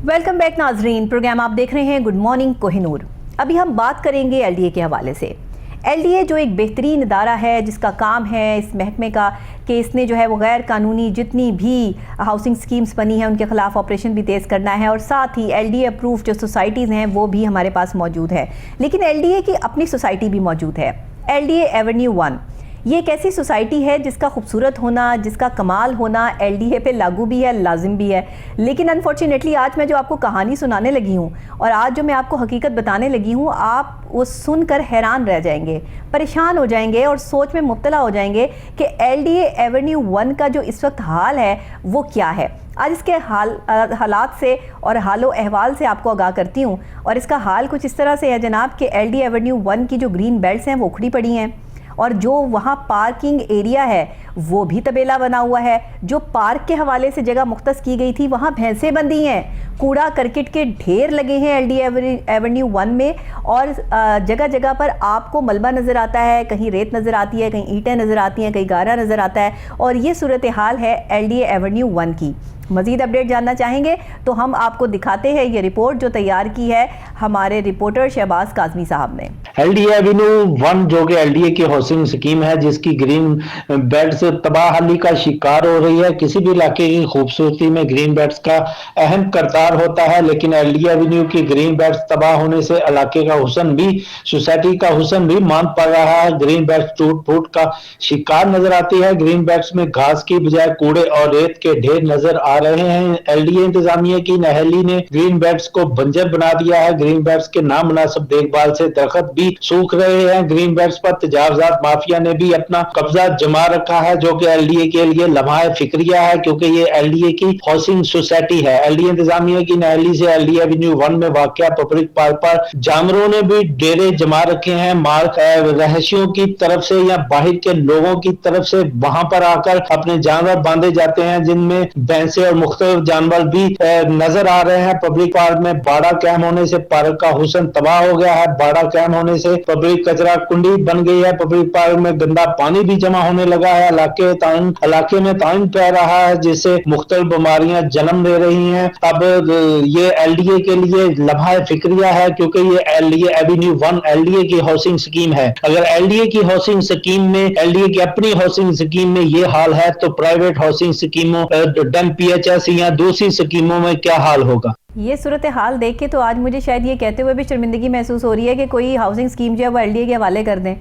Welcome back नाजरीन, programme आप देख रहे हैं गुड मॉर्निंग कोहिनूर। अभी हम बात करेंगे एलडीए के हवाले से। एलडीए जो एक बेहतरीन इदारा है जिसका काम है इस महकमे का कि इसने जो है वो गैर कानूनी जितनी भी हाउसिंग स्कीम्स बनी हैं उनके खिलाफ ऑपरेशन भी तेज़ करना है, और साथ ही एलडीए अप्रूव जो सोसाइटीज़ हैं वो भी हमारे पास मौजूद है। लेकिन एलडीए की अपनी सोसाइटी भी मौजूद है, एलडीए एवेन्यू 1। ये एक ऐसी सोसाइटी है जिसका खूबसूरत होना, जिसका कमाल होना एलडीए पे लागू भी है, लाजिम भी है। लेकिन अनफॉर्चुनेटली आज मैं जो आपको कहानी सुनाने लगी हूँ और आज जो मैं आपको हकीकत बताने लगी हूँ, आप वो सुनकर हैरान रह जाएंगे, परेशान हो जाएंगे और सोच में मुब्तला हो जाएंगे कि एलडीए एवेन्यू 1 का जो इस वक्त हाल है वो क्या है। आज इसके हालात से और हालो अहवाल से आपको आगाह करती हूँ। और इसका हाल कुछ इस तरह से है जनाब कि एलडीए एवेन्यू 1 की जो ग्रीन बेल्ट्स हैं वो उखड़ी पड़ी हैं, और जो वहाँ पार्किंग एरिया है वो भी तबेला बना हुआ है। जो पार्क के हवाले से जगह मुख्तस की गई थी वहाँ भैंसें बंधी हैं, कूड़ा करकट के ढेर लगे हैं एलडीए एवेन्यू 1 में, और जगह जगह पर आपको मलबा नज़र आता है, कहीं रेत नज़र आती है, कहीं ईंटें नज़र आती हैं, कहीं गारा नज़र आता है। और ये सूरत हाल है एलडीए एवेन्यू 1 की। मज़ीद अपडेट जानना चाहेंगे तो हम आपको दिखाते हैं ये रिपोर्ट जो तैयार की है हमारे रिपोर्टर शहबाज काज़मी साहब ने। एलडीए एवेन्यू 1 जो कि एलडीए की हाउसिंग स्कीम है जिसकी ग्रीन बेल्ट्स तबाहली का शिकार हो रही है। किसी भी इलाके की खूबसूरती में ग्रीन बेल्ट्स का अहम किरदार होता है, लेकिन एलडीए एवेन्यू की ग्रीन बेल्ट्स तबाह होने से इलाके का हुस्न भी, सोसाइटी का हुस्न भी मान पड़ रहा है। ग्रीन बेल्ट्स टूट फूट का शिकार नजर आती है। ग्रीन बेल्ट्स में घास की बजाय कूड़े और रेत के ढेर नजर आ रहे हैं। एलडीए इंतजामिया की नाअहली ने ग्रीन बेल्ट्स को बंजर बना दिया है। ग्रीन बेल्ट्स के नामुनासिब देखभाल से दरख्त भी सूख रहे हैं। ग्रीन बेल्ट्स पर तजावजात माफिया ने भी अपना कब्जा जमा रखा है, जो कि एलडीए के लिए लम्हा फिक्रिया है, क्योंकि ये एलडीए की हाउसिंग सोसाइटी है। एलडीए इंतजामिया की नाअहली से एलडीए एवेन्यू 1 में वाक़या पब्लिक पार्क पर जानवरों ने भी डेरे जमा रखे हैं। माल रहशियों की तरफ से या बाहर के लोगों की तरफ से वहां पर आकर अपने जानवर बांधे जाते हैं, जिनमें भैंसे और मुख्तलिफ जानवर भी नजर आ रहे हैं। पब्लिक पार्क में बाड़ा कैम होने से पार्क का हुस्न तबाह हो गया है। बाड़ा कैम होने से पब्लिक कचरा कुंडी बन गई है। पब्लिक पार्क में गंदा पानी भी जमा होने लगा है। इलाके में ताउन फैल रहा है, जिससे मुख्तलिफ बीमारियां जन्म ले रही हैं। अब ये एलडीए के लिए लम्हा फिक्रिया है, क्योंकि ये एलडीए एवेन्यू 1 एलडीए की हाउसिंग स्कीम है। अगर एलडीए की हाउसिंग स्कीम में, एलडीए की अपनी हाउसिंग स्कीम में ये हाल है, तो प्राइवेट हाउसिंग स्कीमों पीएचएस या दूसरी स्कीमों में क्या हाल होगा। ये सूरत हाल देख के तो आज मुझे शायद ये कहते हुए भी शर्मिंदगी महसूस हो रही है कि कोई हाउसिंग स्कीम जो है वो एलडीए के हवाले कर दें,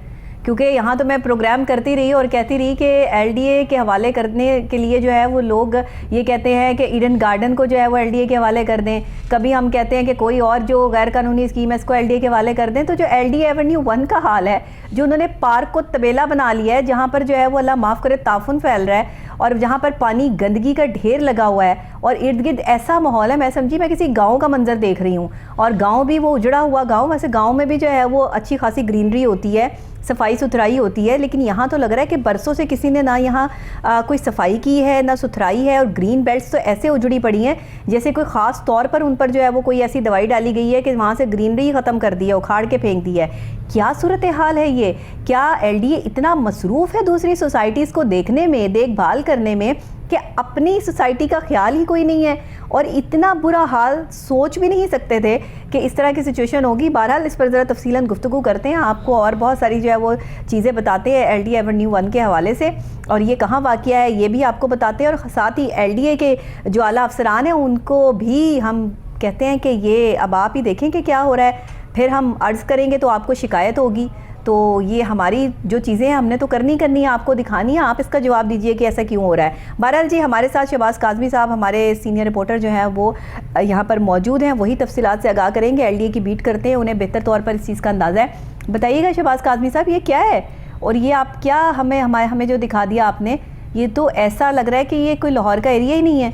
क्योंकि यहाँ तो मैं प्रोग्राम करती रही और कहती रही कि एलडीए के हवाले करने के लिए जो है वो लोग ये कहते हैं कि ईडन गार्डन को जो है वो एलडीए के हवाले कर दें। कभी हम कहते हैं कि कोई और जो गैर कानूनी स्कीम है इसको एलडीए के हवाले कर दें। तो जो एलडीए एवेन्यू 1 का हाल है, जो उन्होंने पार्क को तबेला बना लिया है, जहाँ पर जो है वो अल्लाह माफ़ करे ताफुन फैल रहा है और जहाँ पर पानी गंदगी का ढेर लगा हुआ है और इर्द गिर्द ऐसा माहौल है, मैं समझी मैं किसी गाँव का मंजर देख रही हूँ। और गाँव भी वो उजड़ा हुआ गाँव, वैसे गाँव में भी जो है वो अच्छी खासी ग्रीनरी होती है, सफाई सुथराई होती है, लेकिन यहाँ तो लग रहा है कि बरसों से किसी ने ना यहाँ कोई सफाई की है ना सुथराई है। और ग्रीन बेल्ट्स तो ऐसे उजड़ी पड़ी हैं जैसे कोई ख़ास तौर पर उन पर जो है वो कोई ऐसी दवाई डाली गई है कि वहाँ से ग्रीनरी ख़त्म कर दी है, उखाड़ के फेंक दी है। क्या सूरत हाल है ये? क्या एलडीए इतना मसरूफ़ है दूसरी सोसाइटीज़ को देखने में, देखभाल करने में, कि अपनी सोसाइटी का ख्याल ही कोई नहीं है? और इतना बुरा हाल सोच भी नहीं सकते थे कि इस तरह की सिचुएशन होगी। बहरहाल इस पर ज़रा तफसीलन गुफ्तगू करते हैं, आपको और बहुत सारी जो है वो चीज़ें बताते हैं एलडीए एवेन्यू 1 के हवाले से, और ये कहाँ वाक़या है ये भी आपको बताते हैं। और साथ ही एलडीए के जो आला अफसरान हैं उनको भी हम कहते हैं कि ये अब आप ही देखें कि क्या हो रहा है, फिर हम अर्ज़ करेंगे तो आपको शिकायत होगी। तो ये हमारी जो चीज़ें हैं हमने तो करनी है, आपको दिखानी है, आप इसका जवाब दीजिए कि ऐसा क्यों हो रहा है। बहरहाल जी, हमारे साथ शहबाज काज़मी साहब, हमारे सीनियर रिपोर्टर जो हैं वो यहाँ पर मौजूद हैं, वही तफसीलात से आगाह करेंगे। एलडीए की बीट करते हैं, उन्हें बेहतर तौर पर इस चीज़ का अंदाज़ा है। बताइएगा शहबाज काज़मी साहब, ये क्या है और ये आप क्या हमें जो दिखा दिया आपने, ये तो ऐसा लग रहा है कि ये कोई लाहौर का एरिया ही नहीं है।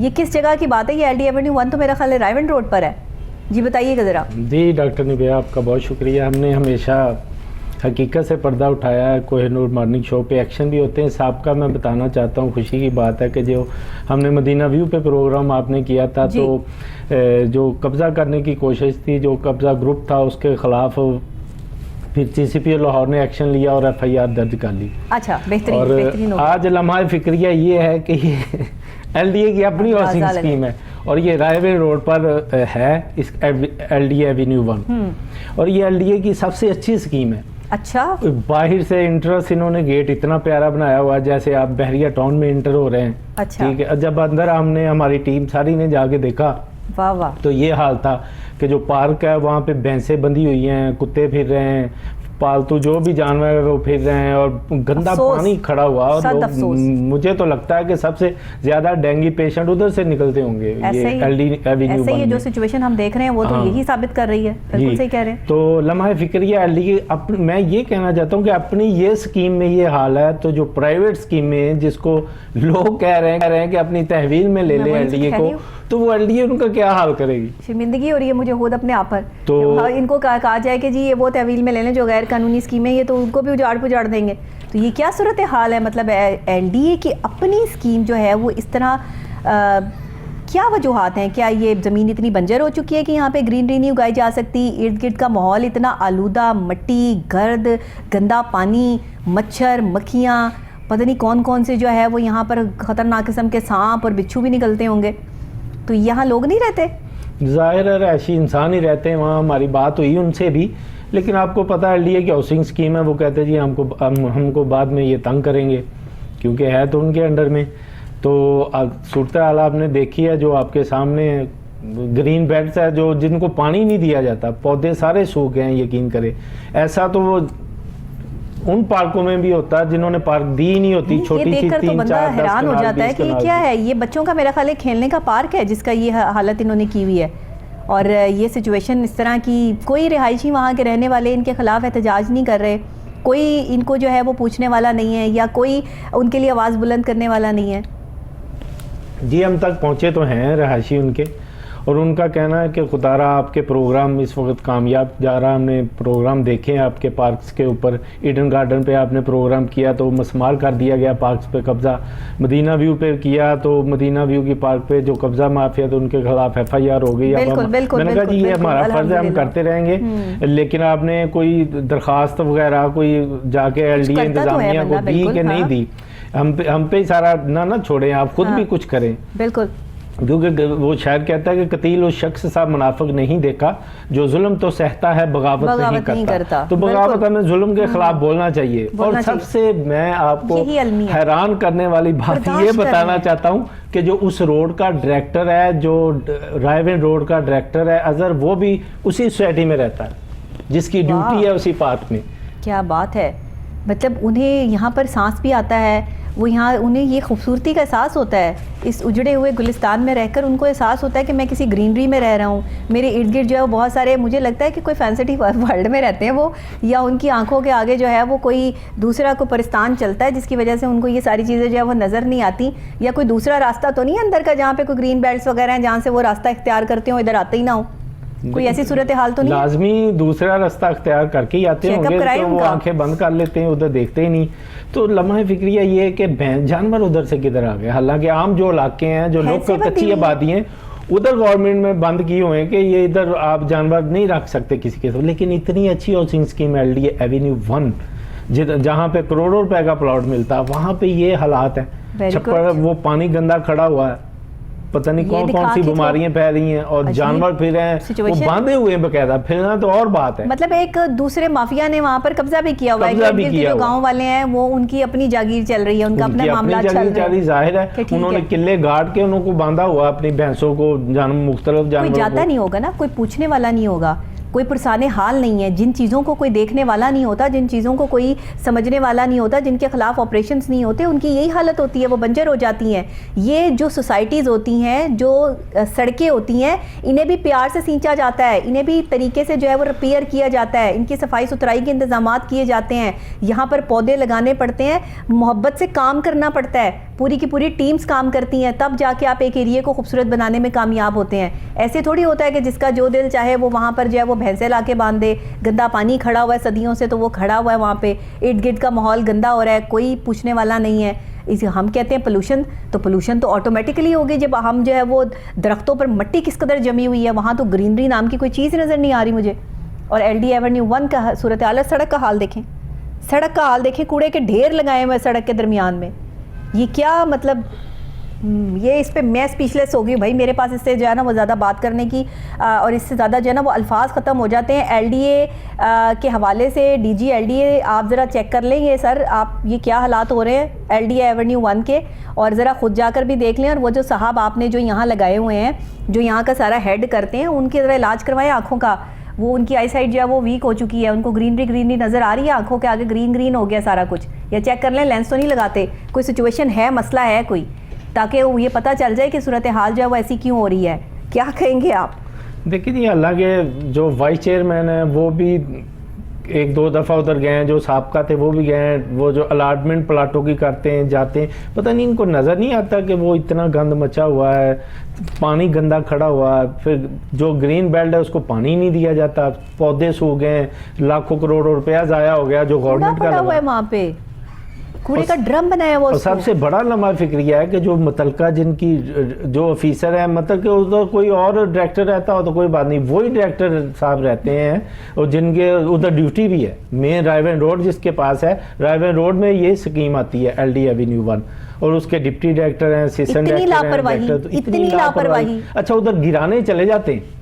ये किस जगह की बात है? ये एलडीए एवेन्यू 1 तो मेरा ख्याल है रायवंड रोड पर है। जी बताइएगा ज़रा। जी डॉक्टर निबिया, आपका बहुत शुक्रिया। हमने हमेशा हकीकत से पर्दा उठाया है। कोहिनूर मॉर्निंग शो पे एक्शन भी होते हैं। साबका मैं बताना चाहता हूँ, खुशी की बात है कि जो हमने मदीना व्यू पे प्रोग्राम आपने किया था, तो जो कब्ज़ा करने की कोशिश थी, जो कब्ज़ा ग्रुप था, उसके ख़िलाफ़ फिर सीसीपी लाहौर ने एक्शन लिया और एफआईआर दर्ज कर ली। अच्छा, बेहतरीन। और आज लम्हा फिक्रिया ये है कि एलडीए की अपनी हाउसिंग अंदाजा स्कीम है और ये रायवे रोड पर है, इस एलडीए एवेन्यू 1 और ये एलडीए की सबसे अच्छी स्कीम है। अच्छा, बाहर से इंट्रेंस इन्होंने गेट इतना प्यारा बनाया हुआ है जैसे आप बहरिया टाउन में इंटर हो रहे हैं। अच्छा, ठीक है, जब अंदर हमने हमारी टीम सारी ने जाके देखा वाह वाह, तो ये हाल था कि जो पार्क है वहाँ पे भैंसें बंधी हुई हैं, कुत्ते फिर रहे हैं, पालतू जो भी जानवर है वो फिर रहे हैं और गंदा अफसोस, पानी खड़ा हुआ और सद लोग, अफसोस। मुझे तो लगता है कि सबसे ज्यादा डेंगू पेशेंट उधर से निकलते होंगे। ऐसे ही एवेन्यू ऐसे ही 1 जो में। सिचुएशन हम देख रहे हैं वो तो हाँ। यही साबित कर रही है, बिल्कुल जी। सही कह रहे हैं। तो लम्हा फिक्रिया एलडीए मैं ये कहना चाहता हूँ कि अपनी ये स्कीम में ये हाल है, तो जो प्राइवेट स्कीम में जिसको लोग कह रहे हैं कि अपनी तहवील में ले मैं ले वही तो एलडीए कह रही को, हूँ। तो वो एलडीए उनका क्या हाल करेगी? शर्मिंदगी हो रही है मुझे खुद अपने आप पर। तो इनको कहा जाए कि जी ये वो तहवील में ले लें जो गैर कानूनी स्कीम है, ये तो उनको भी उजाड़ देंगे। तो ये क्या सूरत हाल है? मतलब एलडीए की अपनी स्कीम जो है वो इस तरह क्या वजूहात हैं? क्या ये ज़मीन इतनी बंजर हो चुकी है कि यहाँ पे ग्रीनरी नहीं उगाई जा सकती? इर्द गिर्द का माहौल इतना आलूदा, मिट्टी, गर्द, गंदा पानी, मच्छर, मक्खियाँ, पता नहीं कौन कौन से जो है वो यहाँ पर ख़तरनाक किस्म के सांप और बिच्छू भी निकलते होंगे। तो यहाँ लोग नहीं रहते? जाहिर है ऐसी इंसान ही रहते हैं वहाँ। हमारी बात हुई उनसे भी, लेकिन आपको पता है एलडीए की हाउसिंग स्कीम है, वो कहते हैं जी हमको बाद में ये तंग करेंगे क्योंकि है तो उनके अंडर में। तो सूरत हाल आपने देखी है जो आपके सामने ग्रीन बेल्ट्स है जो जिनको पानी नहीं दिया जाता, पौधे सारे सूख गए हैं, यकीन करें। ऐसा तो वो उन पार्कों में भी होता है जिन्होंने पार्क दी नहीं होती, छोटी सी 3-4 तो बंदा हैरान हो जाता है कि ये क्या है। ये बच्चों का मेरा ख्याल है खेलने का पार्क है जिसका ये हालत इन्होंने की हुई है। और ये सिचुएशन इस तरह की, कोई रिहायशी वहाँ के रहने वाले इनके खिलाफ एहतजाज नहीं कर रहे, कोई इनको जो है वो पूछने वाला नहीं है या कोई उनके लिए आवाज़ बुलंद करने वाला नहीं है। जी हम तक पहुँचे तो हैं रिहायशी उनके, और उनका कहना है कि खुदारा आपके प्रोग्राम इस वक्त कामयाब जा रहा। हमने प्रोग्राम देखे हैं आपके पार्क्स के ऊपर, ईडन गार्डन पे आपने प्रोग्राम किया तो मसमार कर दिया गया पार्क्स पे कब्जा, मदीना व्यू पे किया तो मदीना व्यू की पार्क पे जो कब्जा माफिया तो उनके खिलाफ FIR हो गई। मैंने कहा जी ये हमारा फर्ज है, हम करते रहेंगे, लेकिन आपने कोई दरखास्त वगैरह कोई जाके एलडीए इंतजामिया को दी कि नहीं दी? हम पे ही सारा ना छोड़ें, आप खुद भी कुछ करें। बिल्कुल, क्योंकि वो शायद कहता है कि कतील उस शख्स सा मुनाफिक नहीं देखा जो जुल्म तो सहता है बगावत नहीं करता। तो बगावत हमें जुल्म के खिलाफ बोलना चाहिए। और सबसे मैं आपको हैरान करने वाली बात ये बताना चाहता हूँ कि जो उस रोड का डायरेक्टर है, जो रायवेन रोड का डायरेक्टर है अजहर, वो भी उसी सोसाइटी में रहता है जिसकी ड्यूटी है उसी पार्क में। क्या बात है, मतलब उन्हें यहाँ पर सांस भी आता है, वो यहाँ उन्हें ये खूबसूरती का एहसास होता है, इस उजड़े हुए गुलिस्तान में रहकर उनको एहसास होता है कि मैं किसी ग्रीनरी में रह रहा हूँ। मेरे इर्द गिर्द जो है वो बहुत सारे, मुझे लगता है कि कोई फैंसिटी वर्ल्ड में रहते हैं वो, या उनकी आंखों के आगे जो है वो कोई दूसरा कोई परिस्तान चलता है जिसकी वजह से उनको ये सारी चीज़ें जो है वो नज़र नहीं आती, या कोई दूसरा रास्ता तो नहीं है अंदर का जहाँ पे कोई ग्रीन बेल्ट्स वगैरह हैं जहाँ से वो रास्ता इख्तियार करते हो, इधर आते ही ना हो। कोई ऐसी सूरत हाल तो नहीं? लाजमी दूसरा रास्ता अख्तियार करके ही आते होंगे, तो वो आंखें बंद कर लेते हैं, उधर देखते ही नहीं। तो लम्हा फिक्रिया ये है कि जानवर उधर से किधर आ गए। हालांकि आम जो इलाके हैं, जो लोकल कच्ची आबादी हैं, उधर गवर्नमेंट में बंद किए हुए हैं कि ये इधर आप जानवर नहीं रख सकते किसी के साथ। लेकिन इतनी अच्छी हाउसिंग स्कीम एलडीए एवेन्यू 1 जहाँ पे करोड़ों रुपए का प्लॉट मिलता, वहाँ पे ये हालात है। छप्पर वो पानी गंदा खड़ा हुआ है, पता नहीं कौन कौन सी बीमारियां फैल रही हैं, और जानवर फिर हैं, वो बांधे हुए हैं बकायदा, फिरना तो और बात है। मतलब एक दूसरे माफिया ने वहां पर कब्जा भी किया हुआ है, जो गांव वाले हैं वो उनकी अपनी जागीर चल रही है, उनका अपना मामला चल रहा है। जाहिर है उन्होंने किले गाड़ के उनको बांधा हुआ अपनी भैंसों को, मुख्तलिफ जानवर। कोई जाता नहीं होगा ना, कोई पूछने वाला नहीं होगा, कोई पुरसाने हाल नहीं है, जिन चीज़ों को कोई देखने वाला नहीं होता, जिन चीज़ों को कोई समझने वाला नहीं होता, जिनके खिलाफ ऑपरेशंस नहीं होते, उनकी यही हालत होती है, वो बंजर हो जाती हैं। ये जो सोसाइटीज़ होती हैं, जो सड़कें होती हैं, इन्हें भी प्यार से सींचा जाता है, इन्हें भी तरीके से जो है वो रिपेयर किया जाता है, इनकी सफाई सुथराई के इंतजाम किए जाते हैं, यहाँ पर पौधे लगाने पड़ते हैं, मोहब्बत से काम करना पड़ता है, पूरी की पूरी टीम्स काम करती हैं, तब जाके आप एक एरिया को खूबसूरत बनाने में कामयाब होते हैं। ऐसे थोड़ी होता है कि जिसका जो दिल चाहे वो वहाँ पर जो है वो भैंसे ला के बांध दे। गंदा पानी खड़ा हुआ है सदियों से, तो वो खड़ा हुआ है वहाँ पे, इर्द गिर्द का माहौल गंदा हो रहा है, कोई पूछने वाला नहीं है। इसे हम कहते हैं पोल्यूशन, तो पोल्यूशन तो ऑटोमेटिकली होगी जब हम जो है वो दरख्तों पर मिट्टी किस कदर जमी हुई है, वहाँ तो ग्रीनरी नाम की कोई चीज़ नज़र नहीं आ रही मुझे। और एलडीए एवेन्यू 1 का सूरत हाल, सड़क का हाल देखें, सड़क का हाल देखें, कूड़े के ढेर लगाए हुए सड़क के दरमियान में। ये क्या मतलब ये इस पे मैं स्पीचलेस हो गई भाई, मेरे पास इससे जो है ना वो ज़्यादा बात करने की और इससे ज़्यादा जो है ना वो अल्फाज ख़त्म हो जाते हैं। एलडीए के हवाले से डीजी एलडीए आप ज़रा चेक कर लें ये सर, आप ये क्या हालात हो रहे हैं एलडीए एवेन्यू 1 के, और ज़रा खुद जाकर भी देख लें। और वो जो साहब आपने जो यहाँ लगाए हुए हैं, जो यहाँ का सारा हेड करते हैं, उनके ज़रा इलाज करवाएं आँखों का। वो उनकी आई साइड जो है वो वीक हो चुकी है, उनको ग्रीनरी नज़र आ रही है, आँखों के आगे ग्रीन हो गया सारा कुछ। या चेक कर लें लेंस तो नहीं लगाते, कोई सिचुएशन है, मसला है कोई, ताकि वो ये पता चल जाए कि सूरत हाल जो है वो ऐसी क्यों हो रही है। क्या कहेंगे आप? देखिए जी, अल्लाह के जो वाइस चेयरमैन है वो भी 1-2 दफ़ा उधर गए हैं, जो साबका थे वो भी गए हैं, वो जो अलाटमेंट प्लाटों की करते हैं जाते हैं, पता नहीं इनको नज़र नहीं आता कि वो इतना गंद मचा हुआ है, पानी गंदा खड़ा हुआ है, फिर जो ग्रीन बेल्ट है उसको पानी नहीं दिया जाता, पौधे सूख गए, लाखों करोड़ों रुपया ज़ाया हो गया जो गवर्नमेंट का हुआ है वहाँ पे, कूड़े का ड्रम बनाया हुआ। और सबसे बड़ा लम्हा फिक्रिया है कि जो मुतलका जिनकी जो ऑफिसर है, मतलब कि उधर कोई और डायरेक्टर रहता हो तो कोई बात नहीं, वही डायरेक्टर साहब रहते हैं, और जिनके उधर ड्यूटी भी है। मेन रायवन रोड जिसके पास है, रायवन रोड में ये स्कीम आती है एलडी एवेन्यू 1, और उसके डिप्टी डायरेक्टर हैं, असिस्टेंट डायरेक्टर हैं, इतनी लापरवाही। अच्छा, उधर गिराने चले जाते हैं,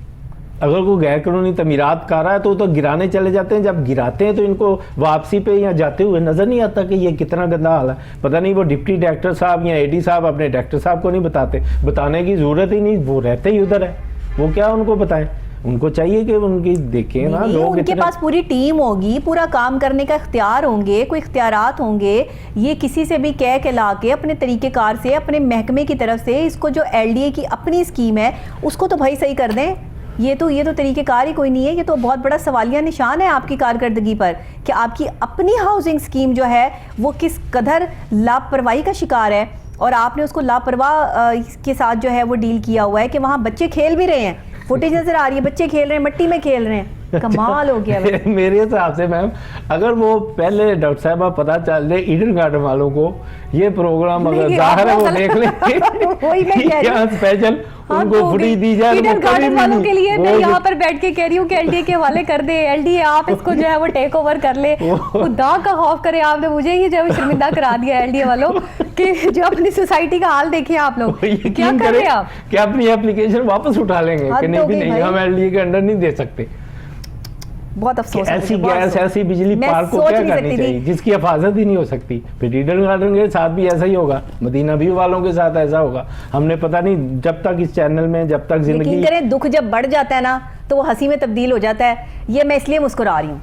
अगर कोई गैर कानूनी तमीरात कर रहा है तो गिराने चले जाते हैं। जब गिराते हैं तो इनको वापसी पे या जाते हुए नजर नहीं आता कि ये कितना गंदा हाल है। पता नहीं वो डिप्टी डायरेक्टर साहब या एडी साहब अपने डायरेक्टर साहब को नहीं बताते, बताने की जरूरत ही नहीं, वो रहते ही उधर है, वो क्या उनको बताएं। उनको चाहिए कि उनकी देखें ना लोग, उनके पास पूरी टीम होगी, पूरा काम करने का इख्तियार होंगे, कोई इख्तियारात होंगे। ये किसी से भी कह के ला के अपने तरीक़ेकार से, अपने महकमे की तरफ से, इसको जो एलडीए की अपनी स्कीम है उसको तो भाई सही कर दें। ये तो तरीक़ेकार ही कोई नहीं है। ये तो बहुत बड़ा सवालिया निशान है आपकी कारकर्दगी पर कि आपकी अपनी हाउसिंग स्कीम जो है वो किस कदर लापरवाही का शिकार है, और आपने उसको लापरवाह के साथ जो है वो डील किया हुआ है कि वहाँ बच्चे खेल भी रहे हैं, फुटेज नजर आ रही है, बच्चे खेल रहे हैं, मिट्टी में खेल रहे हैं। कमाल हो गया भाई। मेरे हिसाब से मैम, अगर वो पहले डॉक्टर साहब पता चल जाए ईडन गार्डन वालों को ये प्रोग्राम, अगर जाहिर है वो देख लें स्पेशल उनको फुटेज दी जाए। ईडन गार्डन वालों के लिए मैं यहाँ पर बैठ के कह रही हूँ कि एलडीए के हवाले कर दे, एलडीए आप इसको जो है वो टेक ओवर कर ले। खुदा का खौफ करे, आपने मुझे ये जो शर्मिंदा करा दिया एलडीए वालों कि जो अपनी सोसाइटी का हाल देखिए आप लोग क्या कर रहे हैं आप, क्या अपनी एप्लीकेशन वापस उठा लेंगे कि नहीं हम एलडीए के अंडर नहीं दे सकते। बहुत अफसोस, ऐसी गैस ऐसी बिजली पार्क को क्या करनी चाहिए जिसकी हिफाजत ही नहीं हो सकती। फिर ईडन गार्डन के साथ भी ऐसा ही होगा, मदीना व्यू वालों के साथ ऐसा होगा। हमने पता नहीं जब तक इस चैनल में, जब तक जिंदगी करें, दुख जब बढ़ जाता है ना तो वो हंसी में तब्दील हो जाता है। ये मैं इसलिए मुस्कुरा रही हूँ,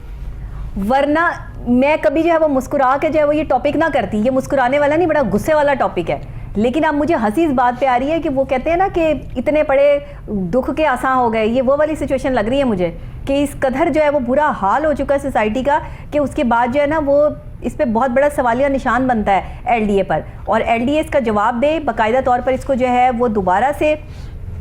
वरना मैं कभी जो है वो मुस्कुरा के जो है वो ये टॉपिक ना करती। ये मुस्कुराने वाला नहीं, बड़ा गुस्से वाला टॉपिक है। लेकिन अब मुझे हंसी इस बात पे आ रही है कि वो कहते हैं ना कि इतने बड़े दुख के आसां हो गए, ये वो वाली सिचुएशन लग रही है मुझे कि इस कदर जो है वो बुरा हाल हो चुका है सोसाइटी का कि उसके बाद जो है ना वो इस पे बहुत बड़ा सवालिया निशान बनता है एलडीए पर, और एलडीए इसका जवाब दे, बाकायदा तौर पर इसको जो है वो दोबारा से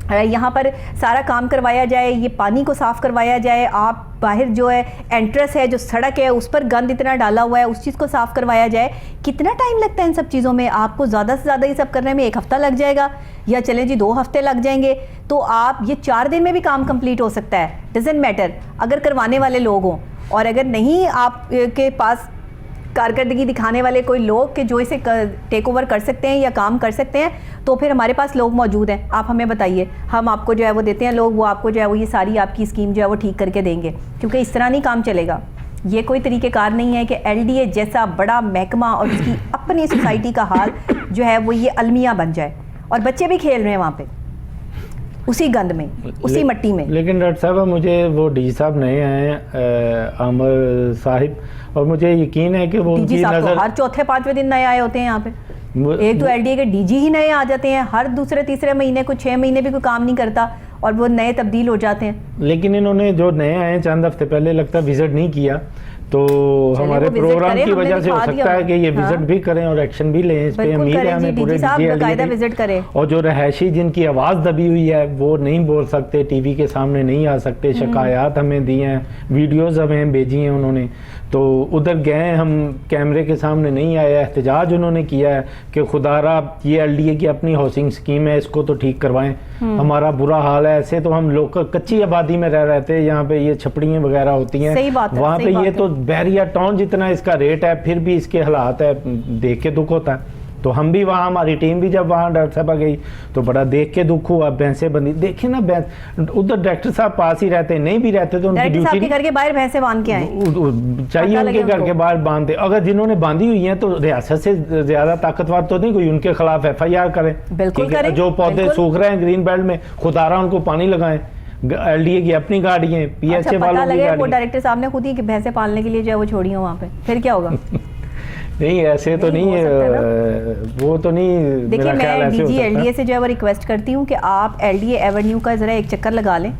यहाँ पर सारा काम करवाया जाए, ये पानी को साफ़ करवाया जाए। आप बाहर जो है एंट्रेंस है, जो सड़क है, उस पर गंद इतना डाला हुआ है, उस चीज़ को साफ़ करवाया जाए। कितना टाइम लगता है इन सब चीज़ों में? आपको ज़्यादा से ज़्यादा ये सब करने में 1 हफ़्ता लग जाएगा, या चलें जी 2 हफ़्ते लग जाएंगे, तो आप ये 4 दिन में भी काम कंप्लीट हो सकता है। डजेंट मैटर अगर करवाने वाले लोग हों, और अगर नहीं आपके पास कारकर्दगी दिखाने वाले कोई लोग कि जो इसे टेक ओवर कर सकते हैं या काम कर सकते हैं, तो फिर हमारे पास लोग मौजूद हैं। आप हमें बताइए, हम आपको जो है वो देते हैं लोग, वो आपको जो है वो ये सारी आपकी स्कीम जो है वो ठीक करके देंगे, क्योंकि इस तरह नहीं काम चलेगा। ये कोई तरीक़ेकार नहीं है कि एलडीए जैसा बड़ा महकमा और उसकी अपनी सोसाइटी का हाल जो है वो ये अलमिया बन जाए, और बच्चे भी खेल रहे हैं वहाँ पे उसी गंद में, उसी मट्टी में। लेकिन डॉक्टर साहब मुझे वो डी साहब नए हैं, आमिर साहिब, और मुझे यकीन है कि वो उनकी नज़र हर चौथे 5वें दिन नए आए होते हैं यहाँ पे। एक तो एलडीए के डीजी ही नए आ जाते हैं, हर दूसरे तीसरे महीने को 6 महीने भी कोई काम नहीं करता और वो नए तब्दील हो जाते हैं। लेकिन इन्होंने जो नए आए चंद हफ्ते पहले लगता है विजिट नहीं किया, तो हमारे प्रोग्राम की वजह से हो सकता है कि ये विजिट भी करें और एक्शन भी लें। इस पे उम्मीद है हमें पूरे विजिट करें। और जो रहायशी जिनकी आवाज़ दबी हुई है वो नहीं बोल सकते, टीवी के सामने नहीं आ सकते, शिकायत हमें दी हैं, वीडियोस हमें भेजी हैं उन्होंने, तो उधर गए, हम कैमरे के सामने नहीं आए, एहतजाज उन्होंने किया है कि खुदारा ये एलडीए की अपनी हाउसिंग स्कीम है, इसको तो ठीक करवाएं, हमारा बुरा हाल है। ऐसे तो हम लोग कच्ची आबादी में रह रहे थे, यहाँ पे ये छपड़ियाँ वगैरह होती हैं, वहाँ पे ये तो बैरिया टाउन जितना इसका रेट है, फिर भी इसके हालात है, देख के दुख होता है। तो हम भी वहाँ, हमारी टीम भी जब वहाँ डॉक्टर साहब गई तो बड़ा देख के दुख हुआ, भैंसें बंदी देखिए ना, भैंस उधर डॉक्टर साहब पास ही रहते, नहीं भी रहते तो उनकी ड्यूटी के घर के बाहर भैंसें बांध के आए चाहिए, उनके घर के बाहर बांधते। अगर जिन्होंने बांधी हुई हैं तो रियासत से ज्यादा ताकतवर तो नहीं कोई, उनके खिलाफ FIR करें, बिल्कुल करें। जो पौधे सूख रहे हैं ग्रीन बेल्ट में, खुदारा उनको पानी लगाएं। LDA की अपनी गाड़ी है, PHA वालों की गाड़ी। वो डायरेक्टर साहब ने खुद ही भैंसे पालने के लिए जो है वो छोड़ी हो वहाँ पे, फिर क्या होगा? नहीं ऐसे तो नहीं है, वो तो नहीं। देखिए मैं DG LDA से जो है वो रिक्वेस्ट करती हूँ कि आप LDA एवेन्यू का ज़रा एक चक्कर लगा लें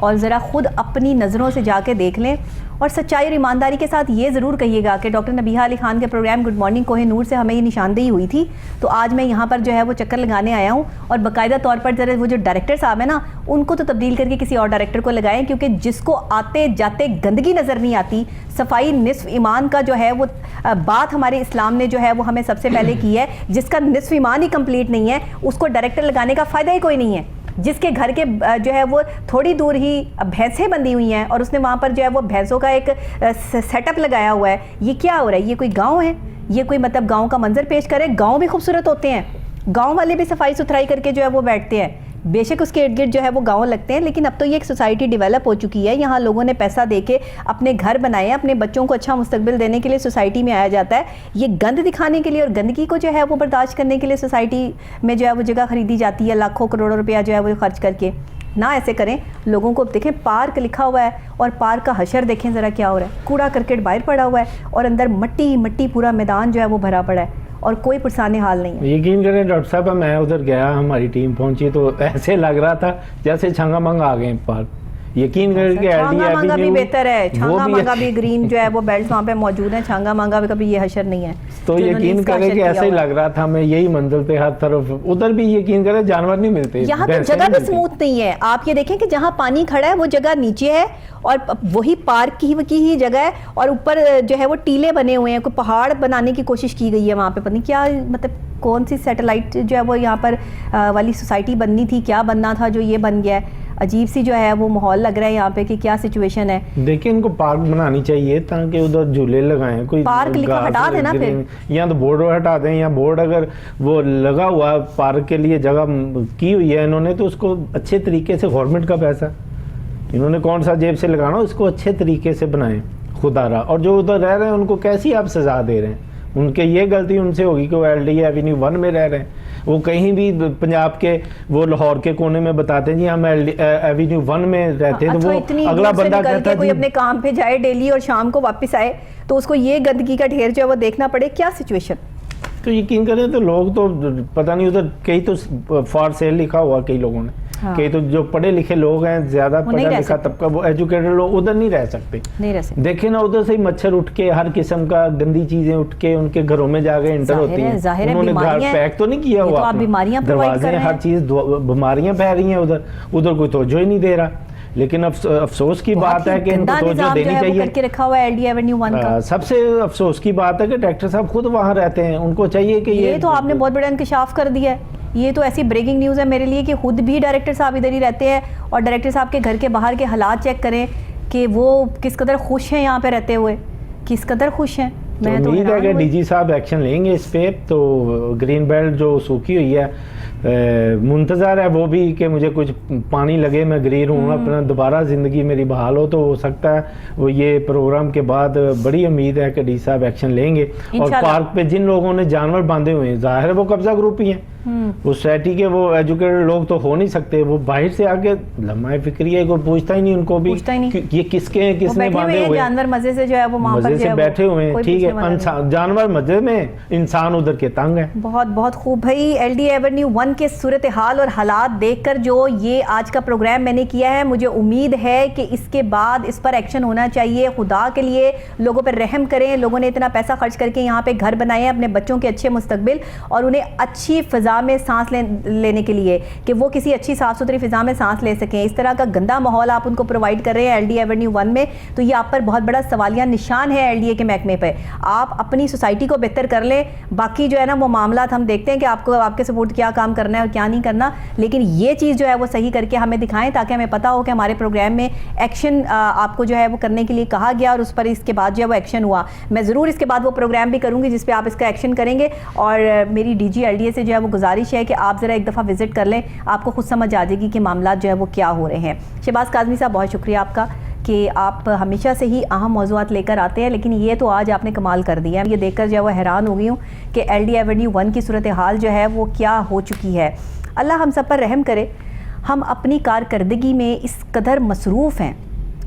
और ज़रा खुद अपनी नज़रों से जाके देख लें और सच्चाई और ईमानदारी के साथ ये ज़रूर कहिएगा कि डॉक्टर नबीहा अली खान के प्रोग्राम गुड मॉर्निंग कोहिनूर से हमें ये निशानदेही हुई थी, तो आज मैं यहाँ पर जो है वो चक्कर लगाने आया हूँ और बाकायदा तौर पर ज़रा वो जो डायरेक्टर साहब है ना, उनको तो तब्दील करके किसी और डायरेक्टर को लगाएं, क्योंकि जिसको आते जाते गंदगी नज़र नहीं आती, सफाई निस्फ ईमान का जो है वो बात हमारे इस्लाम ने जो है वो हमें सबसे पहले की है, जिसका निस्फ ईमान ही कंप्लीट नहीं है उसको डायरेक्टर लगाने का फ़ायदा ही कोई नहीं है। जिसके घर के जो है वो थोड़ी दूर ही भैंसें बंधी हुई हैं और उसने वहाँ पर जो है वो भैंसों का एक सेटअप लगाया हुआ है, ये क्या हो रहा है? ये कोई गांव है? ये कोई मतलब गांव का मंजर पेश करे? गांव भी खूबसूरत होते हैं, गांव वाले भी सफाई सुथराई करके जो है वो बैठते हैं, बेशक उसके इर्द गिर्द जो है वो गांव लगते हैं, लेकिन अब तो ये एक सोसाइटी डेवलप हो चुकी है, यहाँ लोगों ने पैसा देके अपने घर बनाए, अपने बच्चों को अच्छा मुस्तकबिल देने के लिए सोसाइटी में आया जाता है। ये गंद दिखाने के लिए और गंदगी को जो है वो बर्दाश्त करने के लिए सोसाइटी में जो है वो जगह खरीदी जाती है, लाखों करोड़ों रुपया जो है वो खर्च करके। ना ऐसे करें, लोगों को देखें पार्क लिखा हुआ है और पार्क का हशर देखें ज़रा क्या हो रहा है, कूड़ा करकट बाहर पड़ा हुआ है और अंदर मट्टी मट्टी पूरा मैदान जो है वो भरा पड़ा है और कोई पुरसाने हाल नहीं है। यकीन करें डॉक्टर साहब, मैं उधर गया, हमारी टीम पहुंची तो ऐसे लग रहा था जैसे छंगा मंगा आ गए पार्क। यकीन करें कि छांगा मांगा भी बेहतर है, छांगा मांगा भी ग्रीन जो है वो बेल्ट वहाँ पे मौजूद है, छांगा मांगा भी कभी ये हशर नहीं है। तो यकीन करें कि ऐसे ही लग रहा था, मैं यही मंजिल पे हर तरफ, उधर भी यकीन करें जानवर नहीं मिलते, यहाँ तो जगह भी स्मूथ नहीं है। आप ये देखें कि जहाँ पानी खड़ा है वो जगह नीचे है और वही पार्क की ही जगह है और ऊपर जो है वो टीले बने हुए हैं, कोई पहाड़ बनाने की कोशिश की गई है वहाँ पे, पता नहीं क्या, मतलब कौन सी सैटेलाइट जो है वो यहाँ पर वाली सोसाइटी बननी थी, क्या बनना था जो ये बन गया है। अजीब सी जो है वो माहौल लग रहा है यहाँ पे कि क्या सिचुएशन है। देखिए इनको पार्क बनानी चाहिए ताकि उधर झूले लगाएं, कोई पार्क लिखा हटा देना, फिर यहाँ तो बोर्ड हटा दें, या बोर्ड अगर वो लगा हुआ पार्क के लिए जगह की हुई है इन्होंने तो उसको अच्छे तरीके से, गवर्नमेंट का पैसा इन्होंने कौन सा जेब से लगाना, उसको अच्छे तरीके से बनाएं खुदारा। और जो उधर रह रहे हैं उनको कैसी आप सजा दे रहे हैं? उनके ये गलती उनसे होगी कि वो LDA एवेन्यू 1 में रह रहे हैं, वो कहीं भी पंजाब के वो लाहौर के कोने में बताते हैं जी हम एवेन्यू 1 में रहते हैं, तो वो अगला बंदा कहता है कोई अपने काम पे जाए डेली और शाम को वापस आए तो उसको ये गंदगी का ढेर जो है वो देखना पड़े, क्या सिचुएशन। तो यकीन करें तो लोग तो पता नहीं, उधर कहीं तो फॉर सेल लिखा हुआ कई लोगों ने, कई तो जो पढ़े लिखे लोग हैं, ज्यादा पढ़ा लिखा तबका, वो एजुकेटेड लोग उधर नहीं रह सकते। देखे ना उधर से ही मच्छर उठ के, हर किस्म का गंदी चीजें उठ के उनके घरों में जाके एंटर होती हैं, उन्होंने घर पैक तो नहीं किया हुआ, दरवाजे हर चीज, बीमारियां फैल रही हैं उधर कोई तवज्जो ही नहीं दे रहा। लेकिन अफसोस की बात है कि इनको तवज्जो देनी चाहिए, करके रखा हुआ है LDA एवेन्यू 1 का। सबसे अफसोस की बात है कि डायरेक्टर साहब खुद वहाँ रहते हैं, उनको चाहिए कि ये तो आपने बहुत बड़ा इंकशाफ कर दिया है, ये तो ऐसी ब्रेकिंग न्यूज़ है मेरे लिए कि खुद भी डायरेक्टर साहब इधर ही रहते हैं और डायरेक्टर साहब के घर के बाहर के हालात चेक करें कि वो किस कदर खुश हैं यहाँ पे रहते हुए, किस कदर खुश हैं। मैं तो उम्मीद है कि DG साहब एक्शन लेंगे इस पे। तो ग्रीन बेल्ट जो सूखी हुई है, मुंतज़र है वो भी कि मुझे कुछ पानी लगे, मैं ग्रीन हूँ, अपना दोबारा ज़िंदगी मेरी बहाल हो, तो हो सकता है वो ये प्रोग्राम के बाद बड़ी उम्मीद है कि DG साहब एक्शन लेंगे। और पार्क पे जिन लोगों ने जानवर बांधे हुए हैं, जाहिर है वो कब्जा ग्रुप ही हैं, उस सोसाइटी के वो एजुकेटेड लोग तो हो नहीं सकते, वो बाहर से आके लम्हा फिक्रिया कोई पूछता ही नहीं, उनको भी ये किसके हैं, किसने बांधे हुए, जानवर मजे से जो है वो मजे से बैठे हुए हैं, ठीक है, जानवर मजे में, इंसान उधर के तंग है। बहुत बहुत खूब भाई, LDA एवेन्यू 1 के सूरत हाल और हालात देखकर जो ये आज का प्रोग्राम मैंने किया है, मुझे उम्मीद है कि इसके बाद इस पर एक्शन होना चाहिए। खुदा के लिए लोगों पर रहम करें, लोगों ने इतना पैसा खर्च करके यहाँ पे घर बनाए हैं अपने बच्चों के अच्छे मुस्तकबिल और उन्हें अच्छी फिजा फ़िज़ा में सांस लेने के लिए कि वो किसी अच्छी साफ़ सुथरी फ़िज़ा में सांस ले सकें, इस तरह का गंदा माहौल आप उनको प्रोवाइड कर रहे हैं LD एवेन्यू 1 में, तो ये आप पर बहुत बड़ा सवालिया निशान है LDA के महकमे पे। आप अपनी सोसाइटी को बेहतर कर लें, बाकी जो है ना वो मामला हम देखते हैं कि आपको आपके सपोर्ट क्या काम करना है और क्या नहीं करना, लेकिन ये चीज़ जो है वो सही करके हमें दिखाएं ताकि हमें पता हो कि हमारे प्रोग्राम में एक्शन आपको जो है वो करने के लिए कहा गया और उस पर इसके बाद जो है वो एक्शन हुआ। मैं ज़रूर इसके बाद वो प्रोग्राम भी करूँगी जिस पे आप इसका एक्शन करेंगे, और मेरी DG LDA से जो है वो गुजारिश है कि आप ज़रा एक दफ़ा विज़िट कर लें, आपको खुद समझ आ जाएगी कि मामला जो है वो क्या हो रहे हैं। शहबाज काज़मी साहब, बहुत शुक्रिया आपका कि आप हमेशा से ही अहम मौज़ूआत लेकर आते हैं, लेकिन ये तो आज आपने कमाल कर दिया है। ये देखकर जो है वो हैरान हो गई हूँ कि LD एवेन्यू 1 की सूरत हाल जो है वो क्या हो चुकी है। अल्लाह हम सब पर रहम करे। हम अपनी कारकर्दगी में इस कदर मसरूफ़ हैं,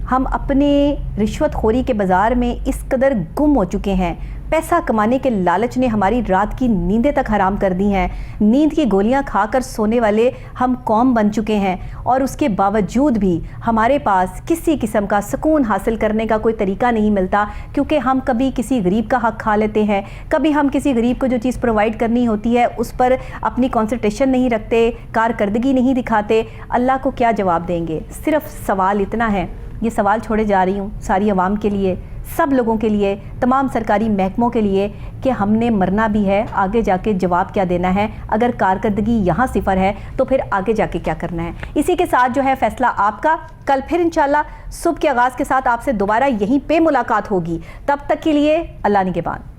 हम अपने रिश्वतखोरी के बाज़ार में इस कदर गुम हो चुके हैं, पैसा कमाने के लालच ने हमारी रात की नींदें तक हराम कर दी हैं, नींद की गोलियां खाकर सोने वाले हम कौम बन चुके हैं, और उसके बावजूद भी हमारे पास किसी किस्म का सुकून हासिल करने का कोई तरीका नहीं मिलता, क्योंकि हम कभी किसी गरीब का हक खा लेते हैं, कभी हम किसी गरीब को जो चीज़ प्रोवाइड करनी होती है उस पर अपनी कॉन्संट्रेशन नहीं रखते, कारकर्दगी नहीं दिखाते। अल्लाह को क्या जवाब देंगे? सिर्फ सवाल इतना है, ये सवाल छोड़े जा रही हूँ सारी आवाम के लिए, सब लोगों के लिए, तमाम सरकारी महकमों के लिए, कि हमने मरना भी है, आगे जाके जवाब क्या देना है। अगर कारकर्दगी यहाँ सिफर है तो फिर आगे जाके क्या करना है। इसी के साथ जो है फैसला आपका। कल फिर इंशाल्लाह सुबह के आगाज़ के साथ आपसे दोबारा यहीं पे मुलाकात होगी। तब तक के लिए अल्लाह निगहबान।